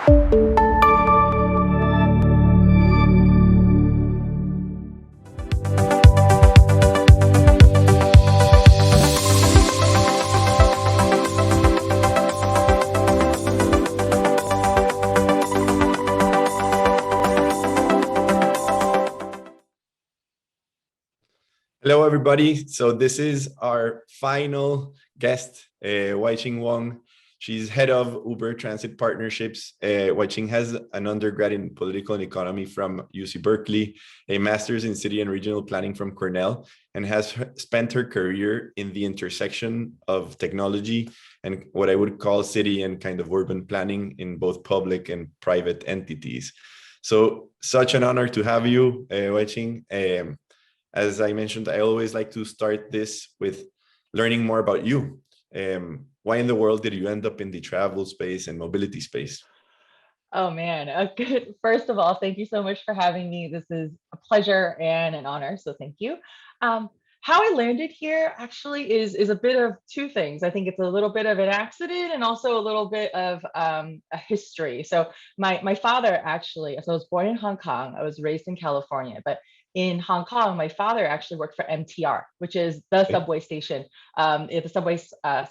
Hello, everybody. So this is our final guest, Waiching Wong. She's head of Uber Transit Partnerships. Waiching has an undergrad in political and economy from UC Berkeley, a master's in city and regional planning from Cornell, and has spent her career in the intersection of technology and what I would call city and kind of urban planning in both public and private entities. So such an honor to have you, Waiching. As I mentioned, I always like to start this with learning more about you. Why in the world did you end up in the travel space and mobility space? Oh man, good. First of all, thank you so much for having me. This is a pleasure and an honor, so thank you. Um, how I landed here actually is a bit of two things. I think it's a little bit of an accident and also a little bit of a history. So my father actually, so I was born in Hong Kong. I was raised in California, but in Hong Kong, my father actually worked for MTR, which is the subway station, the subway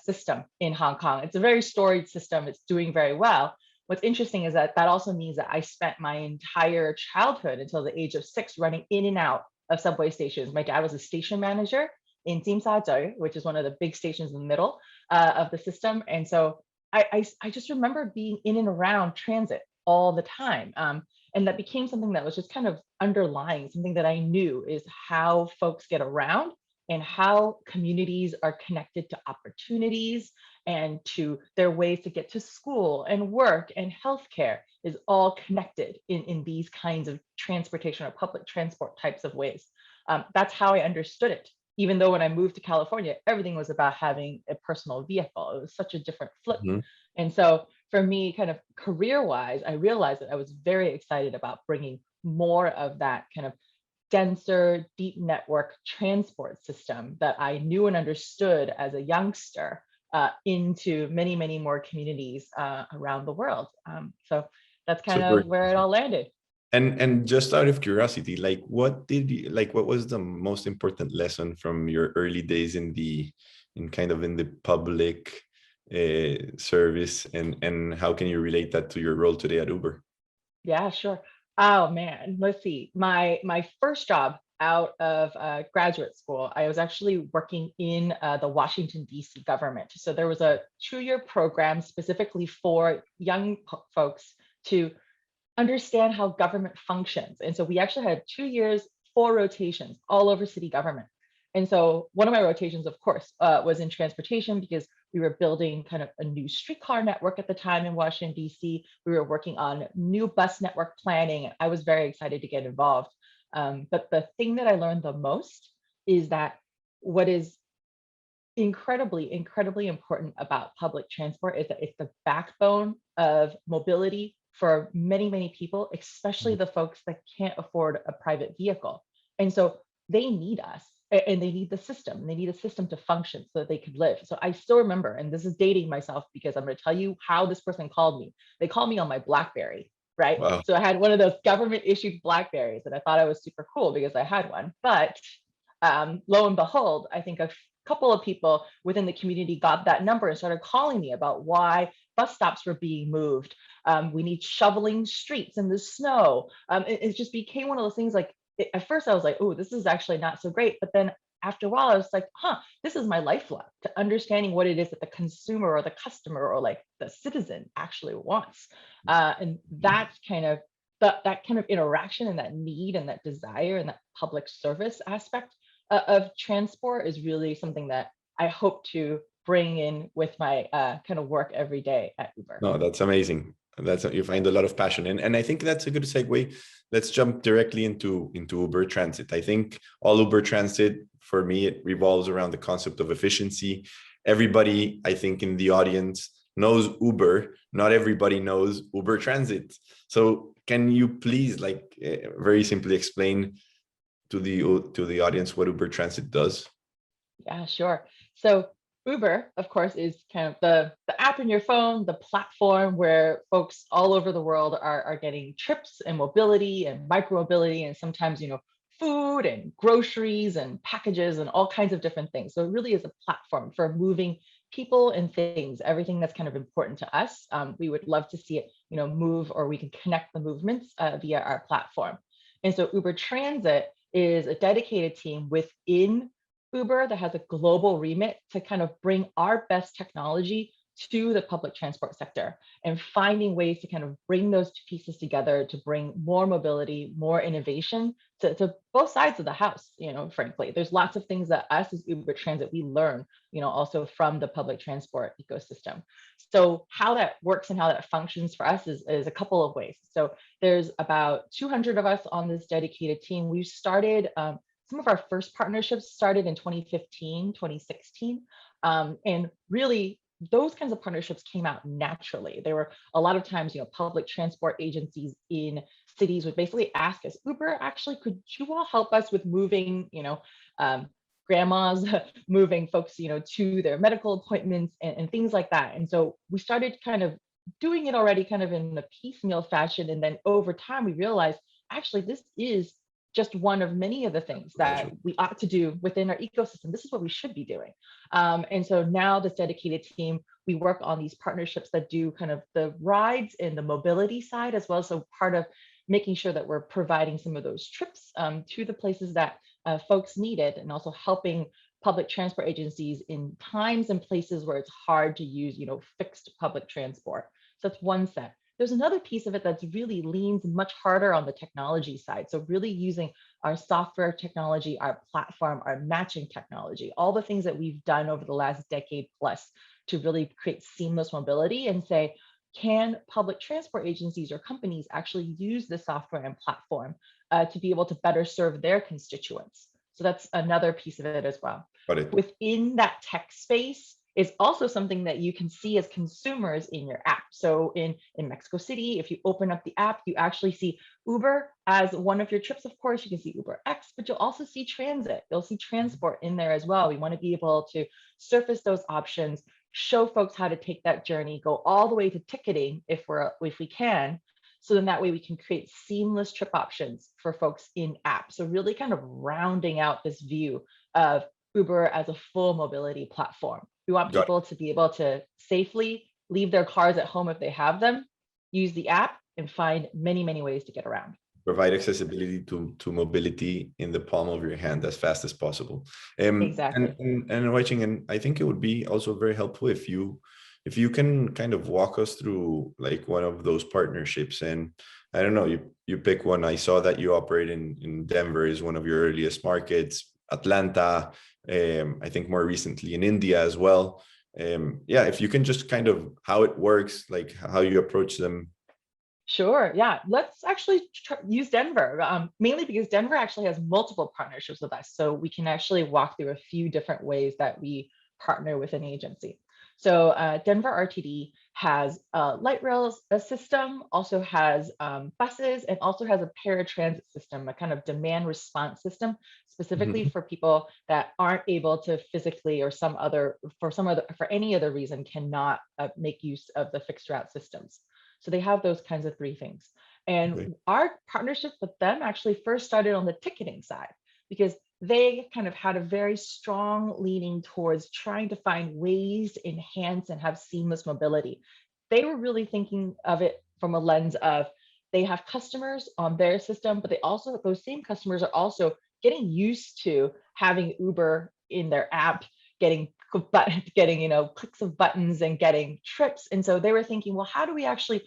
system in Hong Kong. It's a very storied system. It's doing very well. What's interesting is that also means that I spent my entire childhood until the age of 6 running in and out of subway stations. My dad was a station manager in Tsim Sha Tsui, which is one of the big stations in the middle of the system. And so I just remember being in and around transit all the time. And that became something that was just kind of underlying, something that I knew is how folks get around and how communities are connected to opportunities and to their ways to get to school and work and healthcare is all connected in these kinds of transportation or public transport types of ways. That's how I understood it. Even though when I moved to California, everything was about having a personal vehicle. It was such a different flip. Mhm. And so for me, kind of career-wise, I realized that I was very excited about bringing more of that kind of denser, deep network transport system that I knew and understood as a youngster into many, many more communities around the world. So that's kind Super. of where it all landed. And just out of curiosity, like what was the most important lesson from your early days in the public service, and how can you relate that to your role today at Uber? Yeah, sure. Oh man, let's see. My first job out of graduate school, I was actually working in the Washington D.C. government. So there was a 2-year program specifically for young folks to understand how government functions. And so we actually had 2 years, 4 rotations all over city government. And so one of my rotations, of course, was in transportation because we were building kind of a new streetcar network at the time in Washington, D.C. We were working on new bus network planning. I was very excited to get involved. But the thing that I learned the most is that what is incredibly, incredibly important about public transport is that it's the backbone of mobility for many, many people, especially the folks that can't afford a private vehicle. And so they need us and they need the system. And they need a system to function so that they could live. So I still remember, and this is dating myself because I'm going to tell you how this person called me. They called me on my BlackBerry, right? Wow. So I had one of those government issued BlackBerries and I thought I was super cool because I had one. But lo and behold, I think a couple of people within the community got that number and started calling me about why bus stops were being moved. We need shoveling streets in the snow. It just became one of those things like, at first I was like, oh, this is actually not so great. But then after a while, I was like, this is my lifeline to understanding what it is that the consumer or the customer or like the citizen actually wants. And that's kind of that kind of interaction and that need and that desire and that public service aspect of transport is really something that I hope to bring in with my kind of work every day at Uber. No, that's amazing. That's you find a lot of passion, and I think that's a good segue. Let's jump directly into Uber Transit. I think all Uber Transit for me it revolves around the concept of efficiency. Everybody, I think, in the audience knows Uber. Not everybody knows Uber Transit. So, can you please, very simply explain to the audience what Uber Transit does? Yeah, sure. So Uber, of course, is kind of the app in your phone, the platform where folks all over the world are getting trips and mobility and micromobility and sometimes, food and groceries and packages and all kinds of different things. So it really is a platform for moving people and things, everything that's kind of important to us. We would love to see it, move, or we can connect the movements via our platform. And so Uber Transit is a dedicated team within Uber that has a global remit to kind of bring our best technology to the public transport sector and finding ways to kind of bring those two pieces together to bring more mobility, more innovation to both sides of the house, frankly. There's lots of things that us as Uber Transit, we learn, also from the public transport ecosystem. So how that works and how that functions for us is a couple of ways. So there's about 200 of us on this dedicated team. We started some of our first partnerships started in 2015, 2016. And really, those kinds of partnerships came out naturally. There were a lot of times, public transport agencies in cities would basically ask us, Uber, actually, could you all help us with moving, grandmas, moving folks, to their medical appointments and things like that. And so we started kind of doing it already kind of in a piecemeal fashion. And then over time, we realized, actually, this is just one of many of the things that we ought to do within our ecosystem. This is what we should be doing. And so now this dedicated team, we work on these partnerships that do kind of the rides and the mobility side as well. So part of making sure that we're providing some of those trips to the places that folks need it, and also helping public transport agencies in times and places where it's hard to use, fixed public transport. So that's one set. There's another piece of it that's really leans much harder on the technology side. So really using our software technology, our platform, our matching technology, all the things that we've done over the last decade plus to really create seamless mobility and say, can public transport agencies or companies actually use the software and platform to be able to better serve their constituents? So that's another piece of it as well. Within that tech space, is also something that you can see as consumers in your app. So in Mexico City, if you open up the app, you actually see Uber as one of your trips. Of course, you can see Uber X, but you'll also see transit. You'll see transport in there as well. We want to be able to surface those options, show folks how to take that journey, go all the way to ticketing if we can. So then that way we can create seamless trip options for folks in app. So really kind of rounding out this view of Uber as a full mobility platform. We want people to be able to safely leave their cars at home if they have them, use the app, and find many, many ways to get around. Provide accessibility to mobility in the palm of your hand as fast as possible. Exactly. And Waiching, and I think it would be also very helpful if you can kind of walk us through like one of those partnerships. And I don't know, you pick one. I saw that you operate in Denver is one of your earliest markets, Atlanta, I think more recently in India as well. If you can just kind of how it works, like how you approach them. Sure. Yeah. Let's actually use Denver, mainly because Denver actually has multiple partnerships with us. So we can actually walk through a few different ways that we partner with an agency. So Denver RTD has a light rail system, also has buses, and also has a paratransit system, a kind of demand response system, specifically for people that aren't able to physically or for any other reason cannot make use of the fixed route systems. So they have those kinds of three things. And our partnership with them actually first started on the ticketing side because they kind of had a very strong leaning towards trying to find ways to enhance and have seamless mobility. They were really thinking of it from a lens of they have customers on their system, but those same customers are also getting used to having Uber in their app, getting clicks of buttons and getting trips. And so they were thinking, well, how do we actually,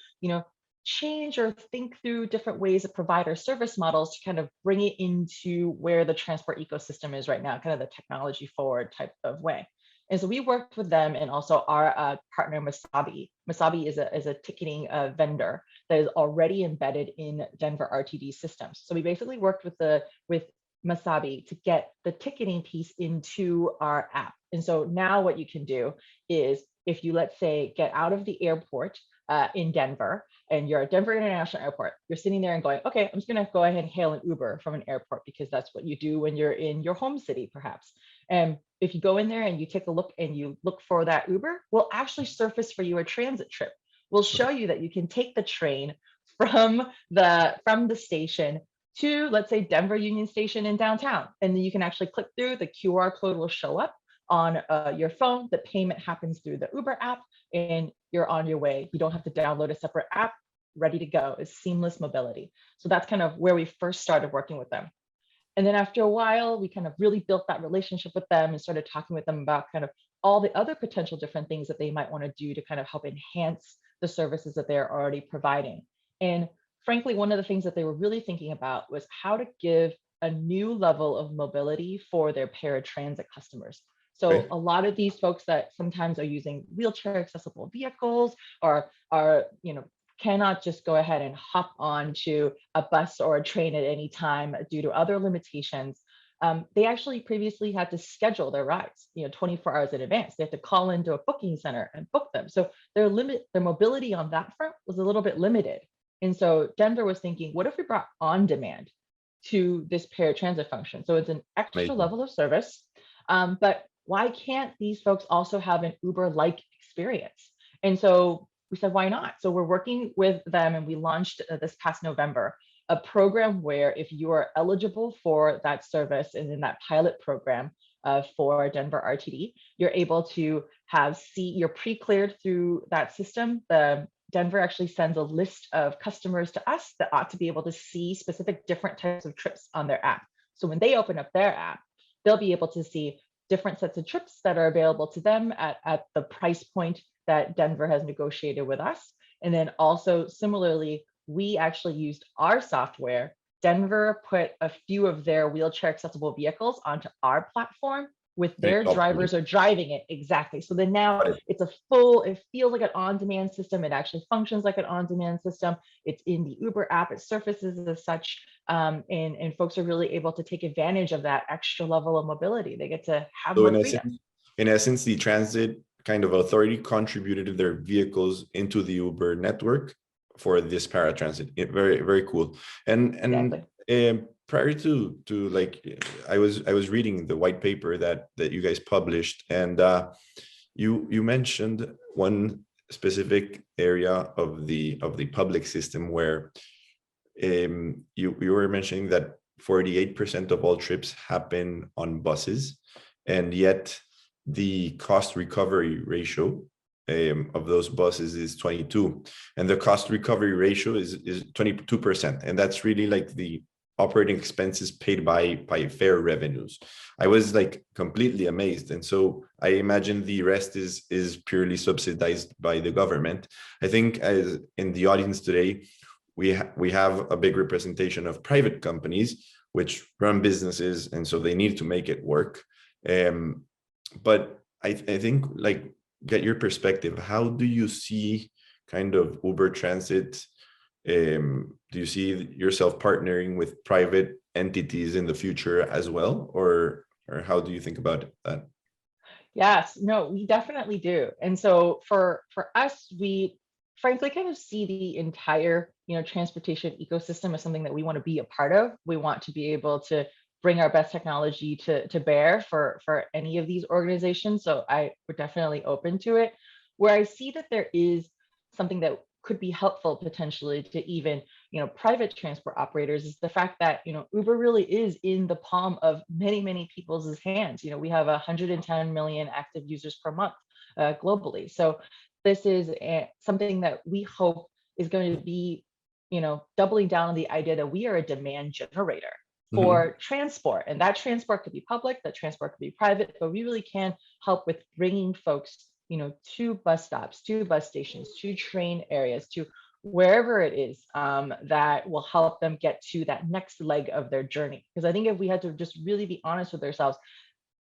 change or think through different ways of provider service models to kind of bring it into where the transport ecosystem is right now, kind of the technology forward type of way. And so we worked with them and also our partner Masabi. Masabi is a ticketing vendor that is already embedded in Denver RTD systems. So we basically worked with Masabi to get the ticketing piece into our app. And so now what you can do is if you, let's say, get out of the airport in Denver and you're at Denver International Airport, you're sitting there and going, okay, I'm just going to go ahead and hail an Uber from an airport because that's what you do when you're in your home city, perhaps. And if you go in there and you take a look and you look for that Uber, we'll actually surface for you a transit trip. We'll show you that you can take the train from the station to, let's say, Denver Union Station in downtown. And then you can actually click through, the QR code will show up on your phone. The payment happens through the Uber app and you're on your way. You don't have to download a separate app, ready to go. It's seamless mobility. So that's kind of where we first started working with them. And then after a while, we kind of really built that relationship with them and started talking with them about kind of all the other potential different things that they might want to do to kind of help enhance the services that they're already providing. And frankly, one of the things that they were really thinking about was how to give a new level of mobility for their paratransit customers. So Okay. a lot of these folks that sometimes are using wheelchair accessible vehicles or are, cannot just go ahead and hop on to a bus or a train at any time due to other limitations. They actually previously had to schedule their rides, 24 hours in advance. They had to call into a booking center and book them. So their mobility on that front was a little bit limited. And so Denver was thinking, what if we brought on demand to this paratransit function? So it's an extra Amazing. level of service, but why can't these folks also have an Uber-like experience? And so we said, why not? So we're working with them and we launched this past November a program where if you are eligible for that service and in that pilot program for Denver RTD, you're able to you're pre-cleared through that system. The Denver actually sends a list of customers to us that ought to be able to see specific different types of trips on their app. So when they open up their app, they'll be able to see different sets of trips that are available to them at the price point that Denver has negotiated with us. And then also similarly, we actually used our software. Denver put a few of their wheelchair accessible vehicles onto our platform with They their operated. drivers are driving it. Exactly. So then now Got it. it's it feels like an on-demand system. It actually functions like an on-demand system. It's in the Uber app. It surfaces as such. And folks are really able to take advantage of that extra level of mobility. They get to have So more freedom. in essence, the transit kind of authority contributed their vehicles into the Uber network for this paratransit. Very, very cool. And prior to like, I was reading the white paper that you guys published, and you mentioned one specific area of the public system where you were mentioning that 48% of all trips happen on buses, and yet the cost recovery ratio of those buses is 22, and the cost recovery ratio is 22%, and that's really like the operating expenses paid by fare revenues. I was like completely amazed, and so I imagine the rest is purely subsidized by the government. I think as in the audience today, we have a big representation of private companies which run businesses, and so they need to make it work. But I think, like, get your perspective. How do you see kind of Uber Transit? Do you see yourself partnering with private entities in the future as well, or how do you think about that? Yes, no, we definitely do. And so for us, we frankly kind of see the entire, transportation ecosystem as something that we want to be a part of. We want to be able to bring our best technology to bear for any of these organizations. So I would definitely open to it. Where I see that there is something that could be helpful potentially to even, private transport operators is the fact that, Uber really is in the palm of many, many people's hands. We have 110 million active users per month globally. So this is something that we hope is going to be, doubling down on the idea that we are a demand generator Mhm. for transport. And that transport could be public, that transport could be private, but we really can help with bringing folks, to bus stops, to bus stations, to train areas, to wherever it is that will help them get to that next leg of their journey. Because I think if we had to just really be honest with ourselves,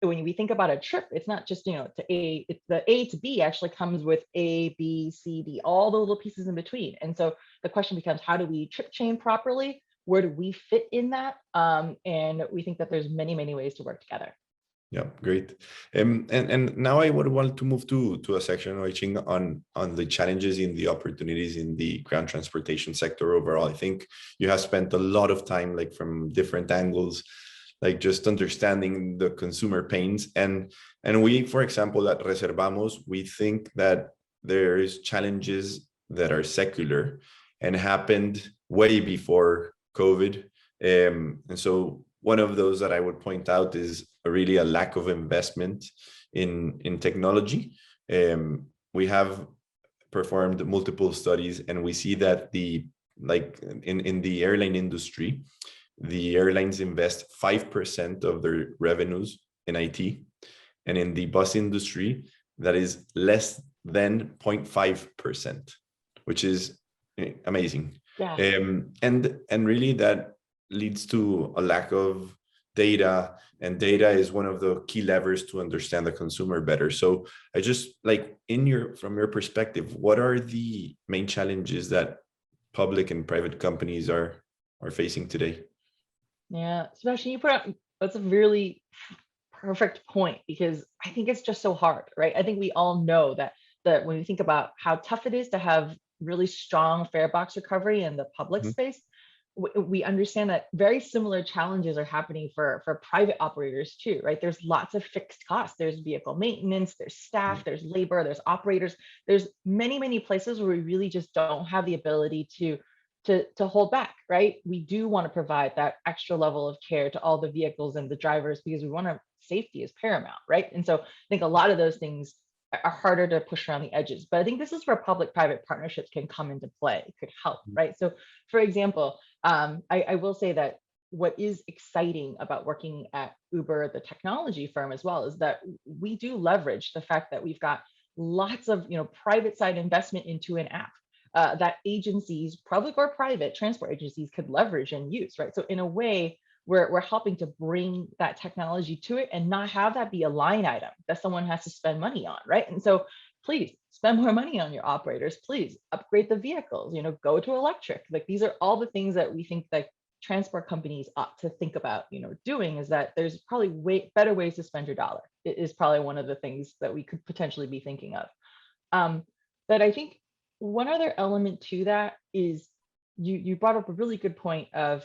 when we think about a trip, it's not just, it's the A to B actually comes with A, B, C, D, all the little pieces in between. And so the question becomes, how do we trip chain properly? Where do we fit in that? And we think that there's many, many ways to work together. Yeah, great. And now I would want to move to a section, Waiching, on the challenges and the opportunities in the ground transportation sector overall. I think you have spent a lot of time, like, from different angles, like just understanding the consumer pains. And we, for example, at Reservamos, we think that there is challenges that are secular and happened way before COVID. And so one of those that I would point out is really a lack of investment in technology. We have performed multiple studies, and we see that in the airline industry, the airlines invest 5% of their revenues in IT, and in the bus industry, that is less than 0.5%, which is amazing. Yeah. And really that leads to a lack of data, and data is one of the key levers to understand the consumer better. So I just like, from your perspective, what are the main challenges that public and private companies are facing today? Yeah, Sebastian, you put out, that's a really perfect point, because I think it's just so hard, right? I think we all know that when we think about how tough it is to have really strong fare box recovery in the public Mhm. space, we understand that very similar challenges are happening for private operators too, right? There's lots of fixed costs. There's vehicle maintenance, there's staff, there's labor, there's operators. There's many places where we really just don't have the ability to hold back, right? We do want to provide that extra level of care to all the vehicles and the drivers, because we want to, safety is paramount, right? And so I think a lot of those things are harder to push around the edges. But I think this is where public-private partnerships can come into play. It could help, right? So for example, I will say that what is exciting about working at Uber, the technology firm as well, is that we do leverage the fact that we've got lots of private side investment into an app that agencies, public or private transport agencies, could leverage and use, right? So in a way, we're helping to bring that technology to it and not have that be a line item that someone has to spend money on, right? And so please spend more money on your operators, please upgrade the vehicles, go to electric. Like, these are all the things that we think that transport companies ought to think about, doing. Is that there's probably better ways to spend your dollar. It is probably one of the things that we could potentially be thinking of. But I think one other element to that is you brought up a really good point of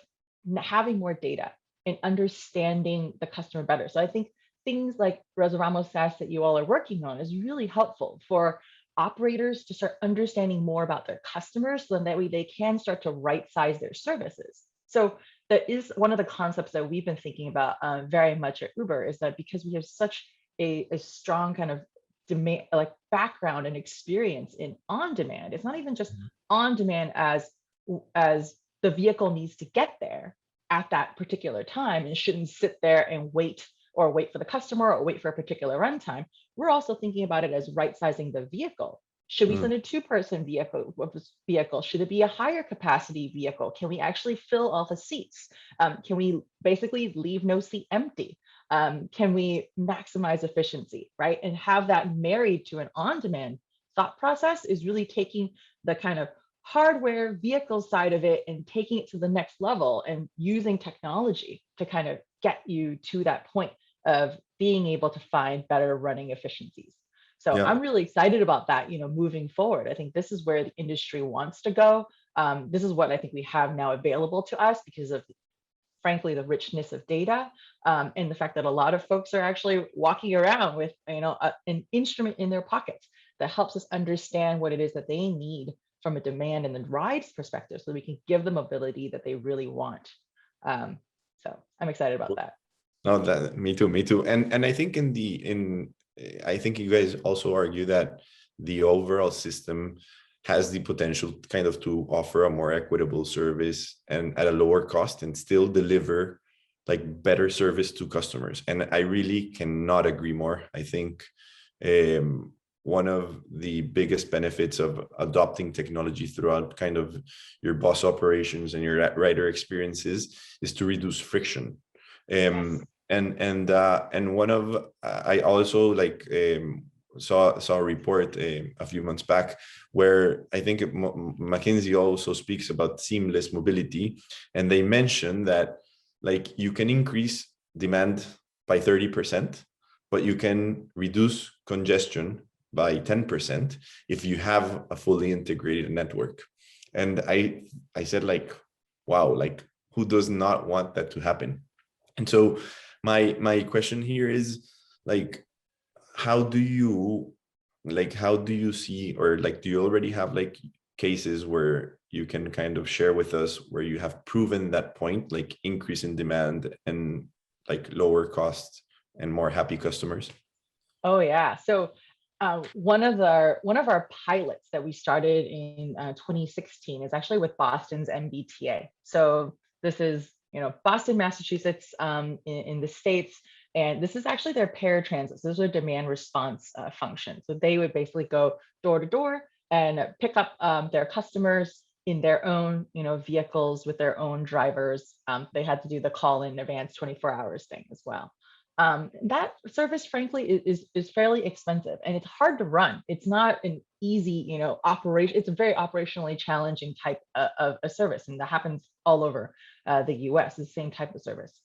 having more data and understanding the customer better. So I think things like Reservamos SaaS that you all are working on is really helpful for operators to start understanding more about their customers, so that way they can start to right size their services. So that is one of the concepts that we've been thinking about very much at Uber, is that because we have such a strong kind of demand, like background and experience in on demand, it's not even just on demand as the vehicle needs to get there at that particular time and shouldn't sit there and wait for the customer or wait for a particular runtime. We're also thinking about it as right sizing the vehicle. Should we send a two-person vehicle? Should it be a higher capacity vehicle? Can we actually fill all the seats? Can we basically leave no seat empty? Can we maximize efficiency, right? And have that married to an on-demand thought process is really taking the kind of hardware vehicle side of it and taking it to the next level, and using technology to kind of get you to that point of being able to find better running efficiencies. So Yeah. I'm really excited about that, moving forward. I think this is where the industry wants to go. This is what I think we have now available to us because of, frankly, the richness of data, and the fact that a lot of folks are actually walking around with an instrument in their pockets that helps us understand what it is that they need from a demand and the rides perspective, so we can give them ability that they really want. So I'm excited about that. No, me too. And I think I think you guys also argue that the overall system has the potential kind of to offer a more equitable service and at a lower cost, and still deliver like better service to customers. And I really cannot agree more. I think one of the biggest benefits of adopting technology throughout kind of your bus operations and your rider experiences is to reduce friction. Yes. And one of I also saw a report a few months back where I think McKinsey also speaks about seamless mobility, and they mentioned that like you can increase demand by 30%, but you can reduce congestion by 10% if you have a fully integrated network. And I said, like, wow, like who does not want that to happen? And so my question here is like, how do you see, or like, do you already have like cases where you can kind of share with us where you have proven that point, like increase in demand and like lower costs and more happy customers? Oh yeah. So one of our pilots that we started in 2016 is actually with Boston's MBTA. So this is Boston, Massachusetts, in the States, and this is actually their paratransit. So this is a demand response function. So they would basically go door to door and pick up their customers in their own vehicles with their own drivers. They had to do the call in advance 24 hours thing as well. That service, frankly, is fairly expensive and it's hard to run. It's not an easy, operation. It's a very operationally challenging type of a service, and that happens all over the U.S. The same type of service.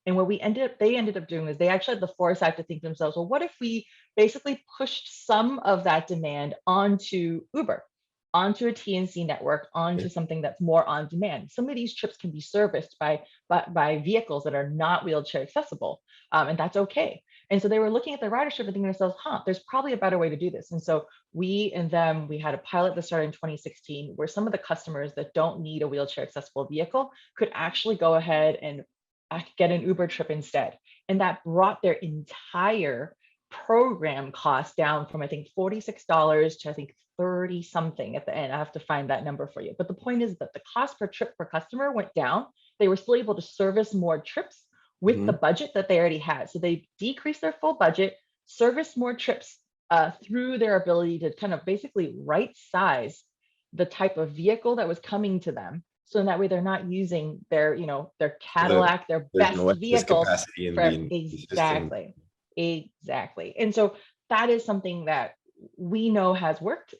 And what they ended up doing is they actually had the foresight to think to themselves, well, what if we basically pushed some of that demand onto Uber, onto a TNC network, onto something that's more on demand. Some of these trips can be serviced by vehicles that are not wheelchair accessible, and that's okay. And so they were looking at their ridership and thinking to themselves, there's probably a better way to do this. And so we had a pilot that started in 2016 where some of the customers that don't need a wheelchair accessible vehicle could actually go ahead and get an Uber trip instead. And that brought their entire program cost down from, I think, $46 to, I think, 30 something at the end. I have to find that number for you. But the point is that the cost per trip per customer went down. They were still able to service more trips with the budget that they already had. So they decreased their full budget, service more trips through their ability to kind of basically right size the type of vehicle that was coming to them. So in that way, they're not using their Cadillac, their There's best no excess vehicle capacity in for the system. exactly. And so that is something that we know has worked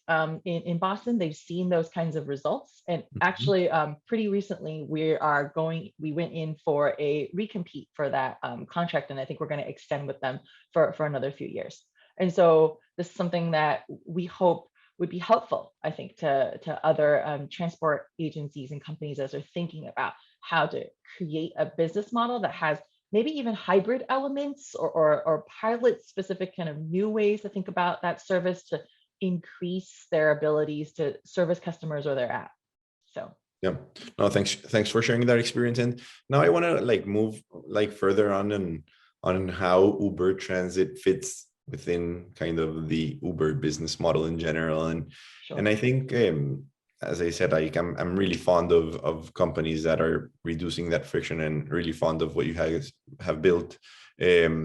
in Boston. They've seen those kinds of results. And actually, pretty recently, we went in for a recompete for that contract. And I think we're going to extend with them for another few years. And so this is something that we hope would be helpful, I think, to other transport agencies and companies as they're thinking about how to create a business model that has maybe even hybrid elements or pilot specific kind of new ways to think about that service to increase their abilities to service customers where they're at. So yeah, no, thanks for sharing that experience. And now I want to like move like further on how Uber Transit fits within kind of the Uber business model in general. And I think as I said, I'm really fond of companies that are reducing that friction, and really fond of what you guys have built. I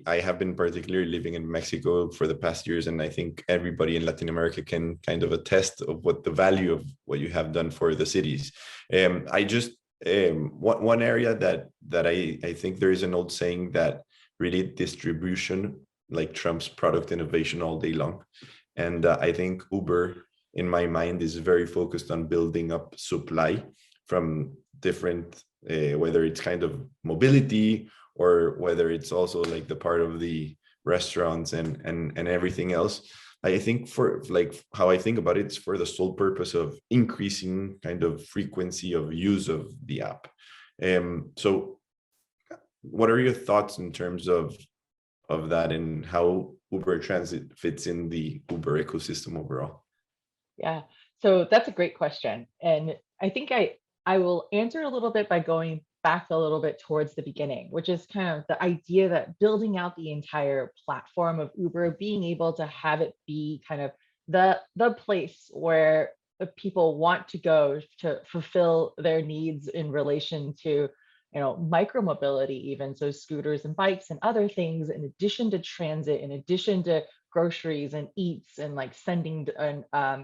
have been particularly living in Mexico for the past years, and I think everybody in Latin America can kind of attest of what the value of what you have done for the cities. I just one area that I think there is an old saying that really distribution like trumps product innovation all day long, and I think Uber, in my mind, is very focused on building up supply from different, whether it's kind of mobility or whether it's also like the part of the restaurants and everything else. I think for like how I think about it, it's for the sole purpose of increasing kind of frequency of use of the app. So what are your thoughts in terms of that and how Uber Transit fits in the Uber ecosystem overall? yeah, so that's a great question. And I think I will answer a little bit by going back a little bit towards the beginning, which is kind of the idea that building out the entire platform of Uber, being able to have it be kind of the place where the people want to go to fulfill their needs in relation to micromobility, even so scooters and bikes and other things, in addition to transit, in addition to groceries and eats and like sending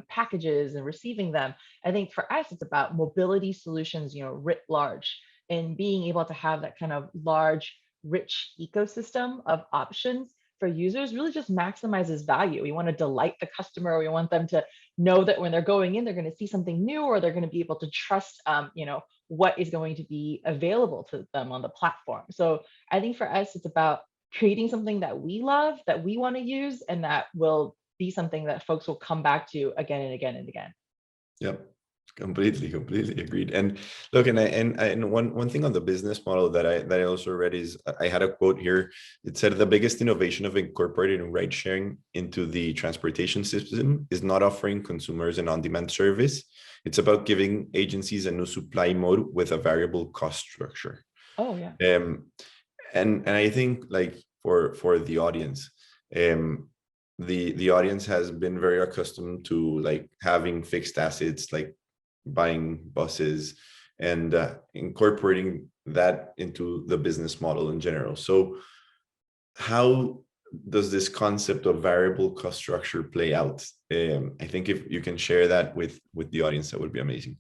packages and receiving them. I think for us, it's about mobility solutions, writ large, and being able to have that kind of large, rich ecosystem of options for users really just maximizes value. We want to delight the customer. We want them to know that when they're going in, they're going to see something new, or they're going to be able to trust, what is going to be available to them on the platform. So I think for us, it's about creating something that we love, that we want to use, and that will be something that folks will come back to again and again and again. Yep. Completely agreed. And look, and one thing on the business model that I also read is, I had a quote here. It said the biggest innovation of incorporating ride sharing into the transportation system is not offering consumers an on-demand service. It's about giving agencies a new supply mode with a variable cost structure. Oh yeah. Um, and I think, like, for the audience, um, the audience has been very accustomed to like having fixed assets, like buying buses, and incorporating that into the business model in general. So how does this concept of variable cost structure play out? I think if you can share that with the audience, that would be amazing.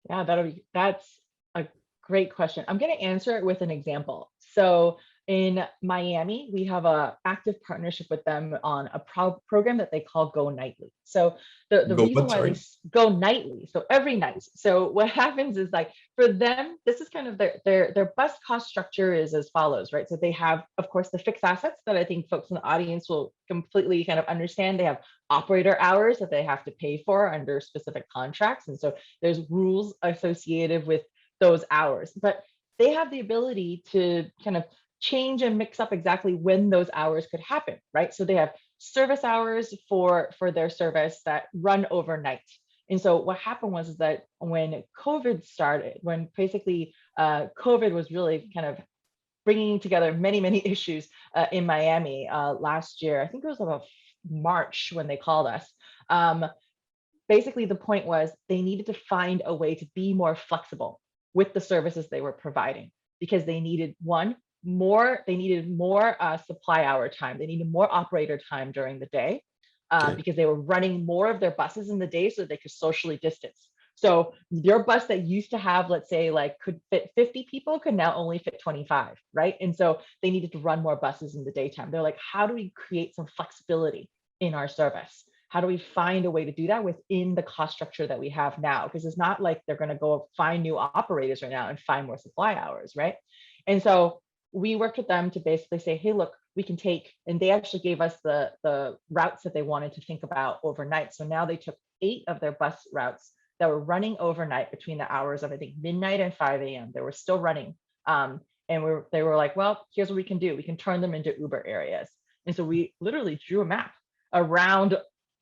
Yeah, that's a great question. I'm going to answer it with an example. So in Miami, we have a active partnership with them on a program that they call Go Nightly. So the Go reason what? why Sorry. go nightly, so every night. So what happens is, like, for them, this is kind of their bus cost structure is as follows, right? So they have, of course, the fixed assets that I think folks in the audience will completely kind of understand. They have operator hours that they have to pay for under specific contracts, and so there's rules associated with those hours, but they have the ability to kind of change and mix up exactly when those hours could happen, right? So they have service hours for their service that run overnight. And so what happened was is that when COVID started, when basically COVID was really kind of bringing together many issues in Miami last year. I think it was about March when they called us. Um, Basically, the point was they needed to find a way to be more flexible with the services they were providing, because they needed more supply hour time. They needed more operator time during the day, Okay. because they were running more of their buses in the day so they could socially distance. So your bus that used to have, let's say, like could fit 50 people could now only fit 25, right? And so they needed to run more buses in the daytime. They're like, how do we create some flexibility in our service? How do we find a way to do that within the cost structure that we have now? Because it's not like they're going to go find new operators right now and find more supply hours, right? And so we worked with them to basically say, hey, look, we can take, and they actually gave us the routes that they wanted to think about overnight. So now they took 8 of their bus routes that were running overnight between the hours of, I think, midnight and 5 a.m. They were still running. And they were like, well, here's what we can do. We can turn them into Uber areas. And so we literally drew a map around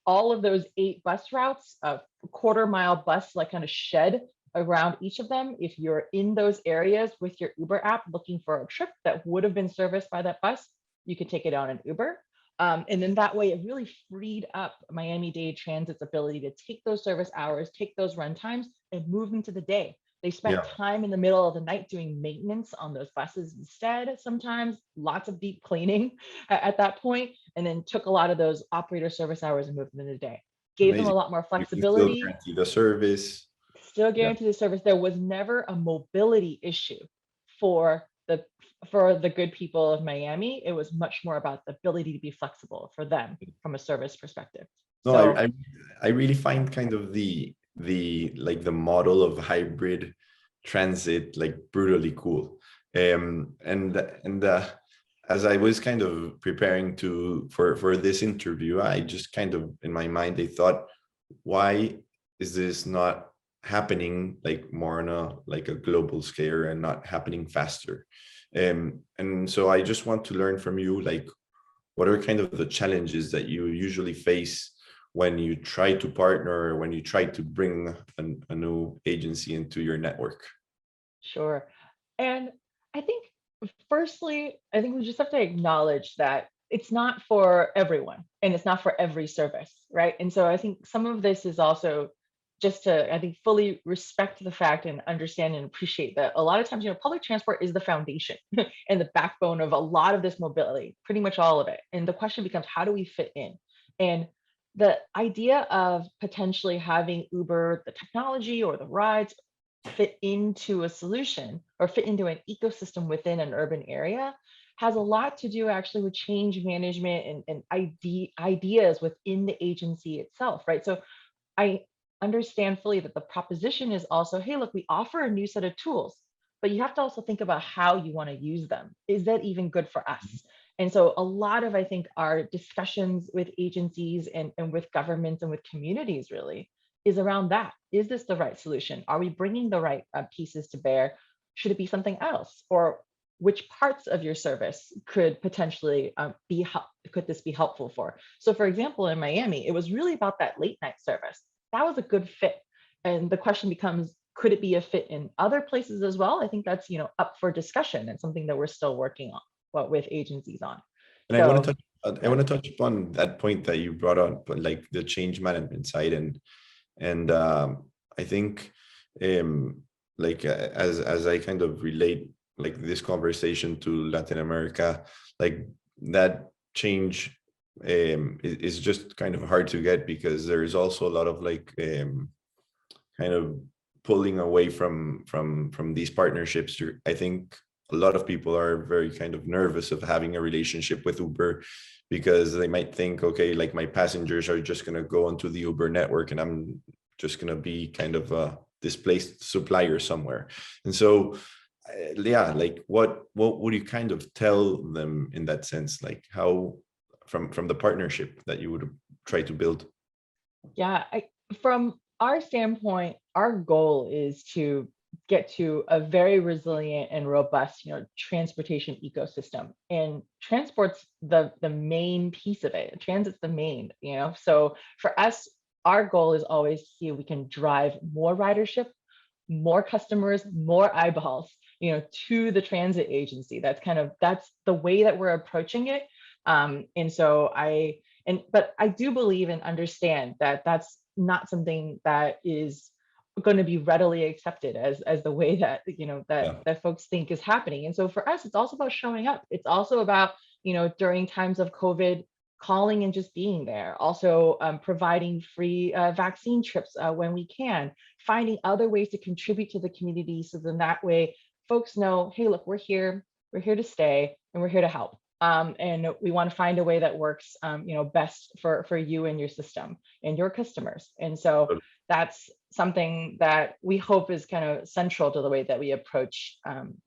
all of those 8 bus routes, a quarter-mile bus, like kind of shed around each of them. If you're in those areas with your Uber app looking for a trip that would have been serviced by that bus, you could take it on an Uber. And then that way, it really freed up Miami-Dade Transit's ability to take those service hours, take those run times, and move them to the day. They spent Yeah. time in the middle of the night doing maintenance on those buses instead, sometimes lots of deep cleaning at that point, and then took a lot of those operator service hours and moved them in the day. Gave them a Amazing. lot more You can still flexibility, guarantee the service. still Yeah. guarantee the service. There was never a mobility issue for the good people of Miami. It was much more about the ability to be flexible for them from a service perspective. No, So I really find kind of the model of hybrid transit like brutally cool. And as I was kind of preparing for this interview, I just kind of, in my mind, I thought, why is this not happening like more on a like a global scale and not happening faster? And so I just want to learn from you, like, what are kind of the challenges that you usually face when you try to partner, or when you try to bring a new agency into your network? sure. And I think, firstly, I think we just have to acknowledge that it's not for everyone and it's not for every service, right? And so I think some of this is also just to, I think, fully respect the fact and understand and appreciate that a lot of times, public transport is the foundation and the backbone of a lot of this mobility, pretty much all of it. And the question becomes, how do we fit in? And the idea of potentially having Uber, the technology or the rides, fit into a solution or fit into an ecosystem within an urban area has a lot to do actually with change management and ideas within the agency itself, right? So I understand fully that the proposition is also, hey, look, we offer a new set of tools, but you have to also think about how you want to use them. Is that even good for us? And so a lot of, I think, our discussions with agencies and with governments and with communities really is around that. Is this the right solution? Are we bringing the right pieces to bear? Should it be something else? Or which parts of your service could potentially could this be helpful for? So for example, in Miami, it was really about that late night service. That was a good fit. And the question becomes, could it be a fit in other places as well? I think that's, up for discussion and something that we're still working on, with agencies on. And So I want to touch upon that point that you brought up, like the change management side, and I think like as I kind of relate like this conversation to Latin America, like that change is just kind of hard to get, because there is also a lot of like kind of pulling away from these partnerships. I think a lot of people are very kind of nervous of having a relationship with Uber, because they might think, okay, like my passengers are just going to go onto the Uber network and I'm just going to be kind of a displaced supplier somewhere. And so yeah, like what would you kind of tell them in that sense, like how from the partnership that you would try to build? yeah, from our standpoint, our goal is to get to a very resilient and robust, transportation ecosystem. And transport's the main piece of it. Transit's the main, So for us, our goal is always to see if we can drive more ridership, more customers, more eyeballs, to the transit agency. That's the way that we're approaching it. And so but I do believe and understand that that's not something that is going to be readily accepted as the way that Yeah. that folks think is happening. And so for us, it's also about showing up. It's also about during times of COVID, calling and just being there. Also providing free vaccine trips when we can, finding other ways to contribute to the community, so then that way folks know, hey, look, we're here to stay, and we're here to help. And we want to find a way that works, best for you and your system and your customers. And so that's something that we hope is kind of central to the way that we approach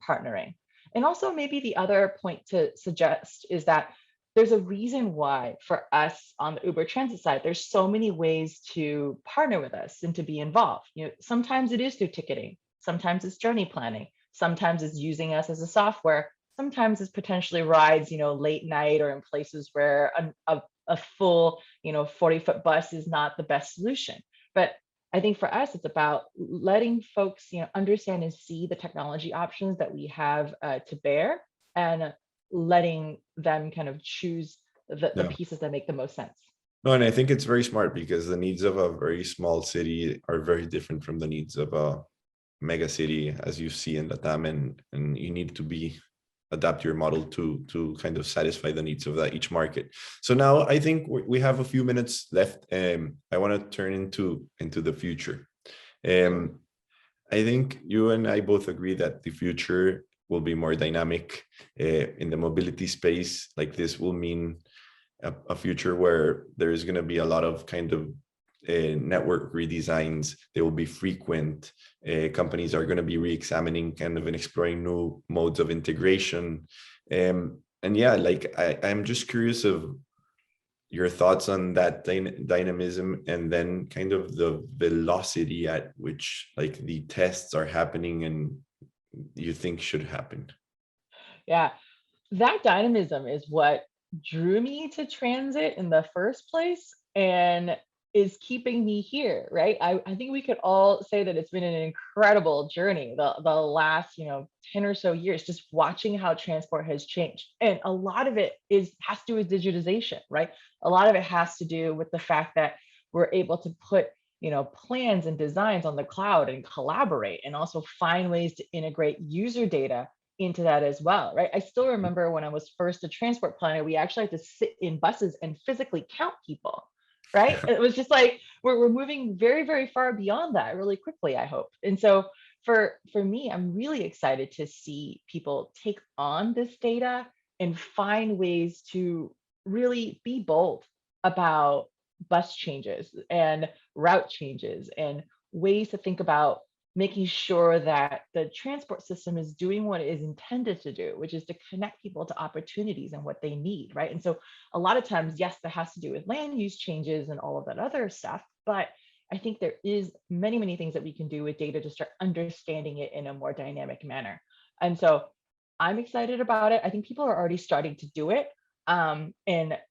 partnering. And also, maybe the other point to suggest is that there's a reason why for us on the Uber Transit side, there's so many ways to partner with us and to be involved. Sometimes it is through ticketing, sometimes it's journey planning, sometimes it's using us as a software, sometimes it's potentially rides, late night or in places where a full, 40-foot bus is not the best solution. But I think for us, it's about letting folks, understand and see the technology options that we have to bear, and letting them kind of choose the Yeah. pieces that make the most sense. No, and I think it's very smart, because the needs of a very small city are very different from the needs of a mega city, as you see in Latam, and you need to adapt your model to kind of satisfy the needs of that each market. So now I think we have a few minutes left. I want to turn into the future. I think you and I both agree that the future will be more dynamic in the mobility space. Like this will mean a future where there is going to be a lot of kind of network redesigns. They will be frequent. Companies are going to be re-examining kind of and exploring new modes of integration. And yeah, like I'm just curious of your thoughts on that dynamism, and then kind of the velocity at which like the tests are happening and you think should happen. Yeah, that dynamism is what drew me to transit in the first place, and is keeping me here, right? I think we could all say that it's been an incredible journey, the last, 10 or so years, just watching how transport has changed. And a lot of it has to do with digitization, right? A lot of it has to do with the fact that we're able to put plans and designs on the cloud and collaborate, and also find ways to integrate user data into that as well, right? I still remember when I was first a transport planner, we actually had to sit in buses and physically count people, right? It was just like we're moving very, very far beyond that really quickly, I hope. And so for me, I'm really excited to see people take on this data and find ways to really be bold about bus changes and route changes, and ways to think about making sure that the transport system is doing what it is intended to do, which is to connect people to opportunities and what they need, right? And so a lot of times, yes, that has to do with land use changes and all of that other stuff, but I think there is many things that we can do with data to start understanding it in a more dynamic manner. And so I'm excited about it. I think people are already starting to do it. And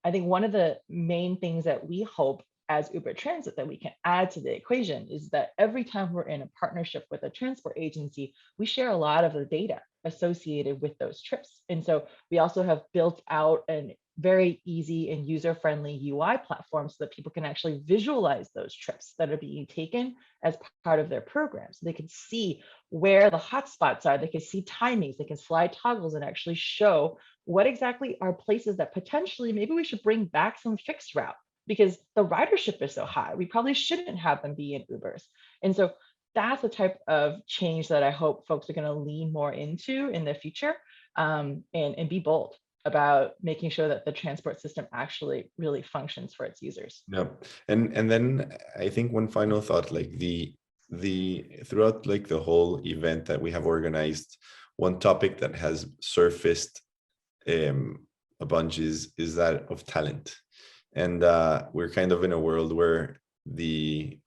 I think one of the main things that we hope as Uber Transit that we can add to the equation is that every time we're in a partnership with a transport agency, we share a lot of the data associated with those trips. And so we also have built out an very easy and user-friendly UI platform so that people can actually visualize those trips that are being taken as part of their program. So they can see where the hotspots are, they can see timings, they can slide toggles and actually show what exactly are places that potentially maybe we should bring back some fixed route because the ridership is so high. We probably shouldn't have them be in Ubers. And so that's the type of change that I hope folks are going to lean more into in the future, and be bold about making sure that the transport system actually really functions for its users. Yeah. And then I think one final thought, like the throughout like the whole event that we have organized, one topic that has surfaced a bunch is that of talent. And we're kind of in a world where the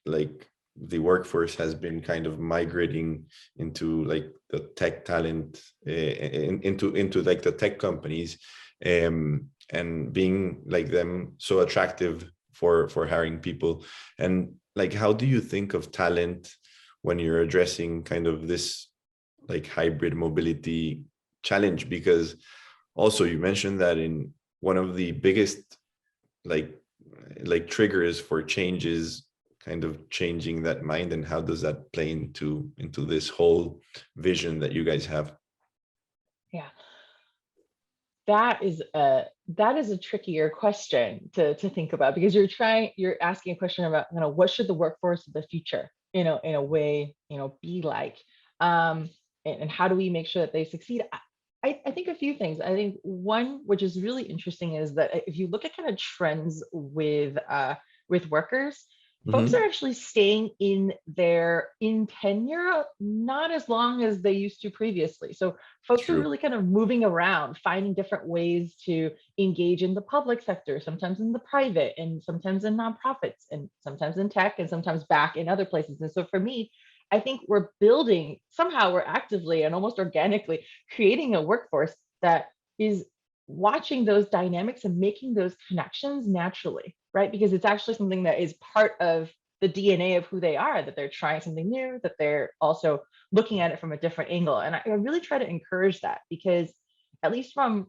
like the workforce has been kind of migrating into like the tech talent, into like the tech companies, and being like them so attractive for hiring people. And like, how do you think of talent when you're addressing kind of this like hybrid mobility challenge? Because also you mentioned that in one of the biggest like triggers for changes kind of changing that mind, and how does that play into this whole vision that you guys have? Yeah, that is a trickier question to think about because you're asking a question about, what should the workforce of the future, in a way, be like, um, and how do we make sure that they succeed? I think a few things. I think one, which is really interesting, is that if you look at kind of trends with workers, folks are Hmm. actually staying in tenure not as long as they used to previously. So folks are True. really kind of moving around, finding different ways to engage in the public sector, sometimes in the private, and sometimes in nonprofits, and sometimes in tech, and sometimes back in other places. And so for me, I think we're actively and almost organically creating a workforce that is watching those dynamics and making those connections naturally, right? Because it's actually something that is part of the DNA of who they are, that they're trying something new, that they're also looking at it from a different angle. And I really try to encourage that because, at least from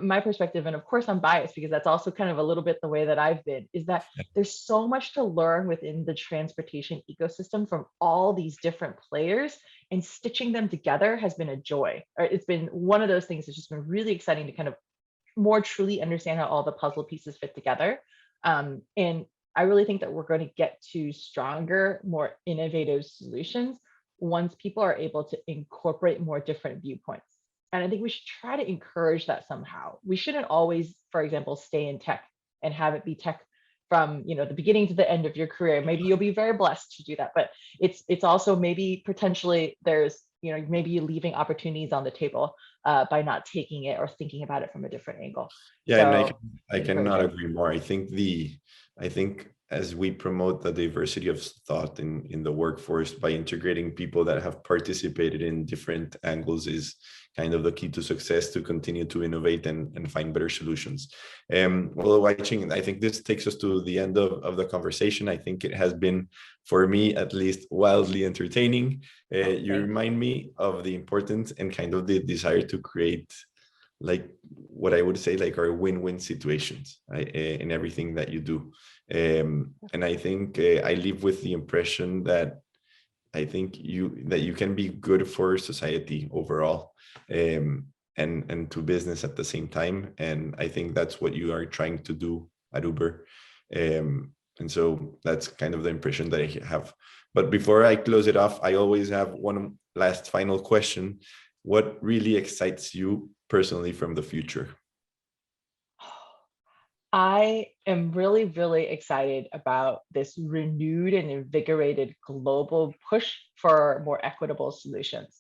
my perspective, and of course I'm biased because that's also kind of a little bit the way that I've been, is that there's so much to learn within the transportation ecosystem from all these different players, and stitching them together has been a joy. Or it's been one of those things that's just been really exciting to kind of more truly understand how all the puzzle pieces fit together. And I really think that we're going to get to stronger, more innovative solutions once people are able to incorporate more different viewpoints. And I think we should try to encourage that somehow. We shouldn't always, for example, stay in tech and have it be tech from the beginning to the end of your career. Maybe you'll be very blessed to do that, but it's also maybe potentially there's maybe you're leaving opportunities on the table by not taking it or thinking about it from a different angle. Yeah, and So I encourage cannot it. agree more. I think as we promote the diversity of thought in the workforce by integrating people that have participated in different angles is kind of the key to success, to continue to innovate and find better solutions. Well, Waiching, I think this takes us to the end of the conversation. I think it has been, for me at least, wildly entertaining. Oh, You thanks. remind me of the importance and kind of the desire to create like what I would say like are win-win situations, right, in everything that you do. And I think I live with the impression that I think you can be good for society overall, and to business at the same time. And I think that's what you are trying to do at Uber. And so that's kind of the impression that I have. But before I close it off, I always have one last final question. What really excites you personally from the future? I am really, really excited about this renewed and invigorated global push for more equitable solutions.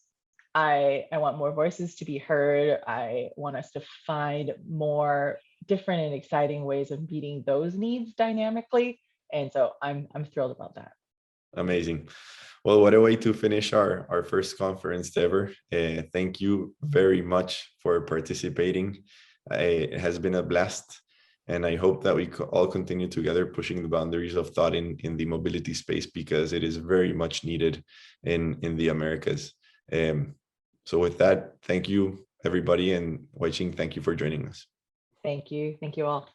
I want more voices to be heard. I want us to find more different and exciting ways of meeting those needs dynamically. And so I'm thrilled about that. Amazing. Well, what a way to finish our first conference ever. Thank you very much for participating. It has been a blast. And I hope that we all continue together pushing the boundaries of thought in the mobility space, because it is very much needed in the Americas. So with that, thank you, everybody. And Waiching, thank you for joining us. Thank you. Thank you all.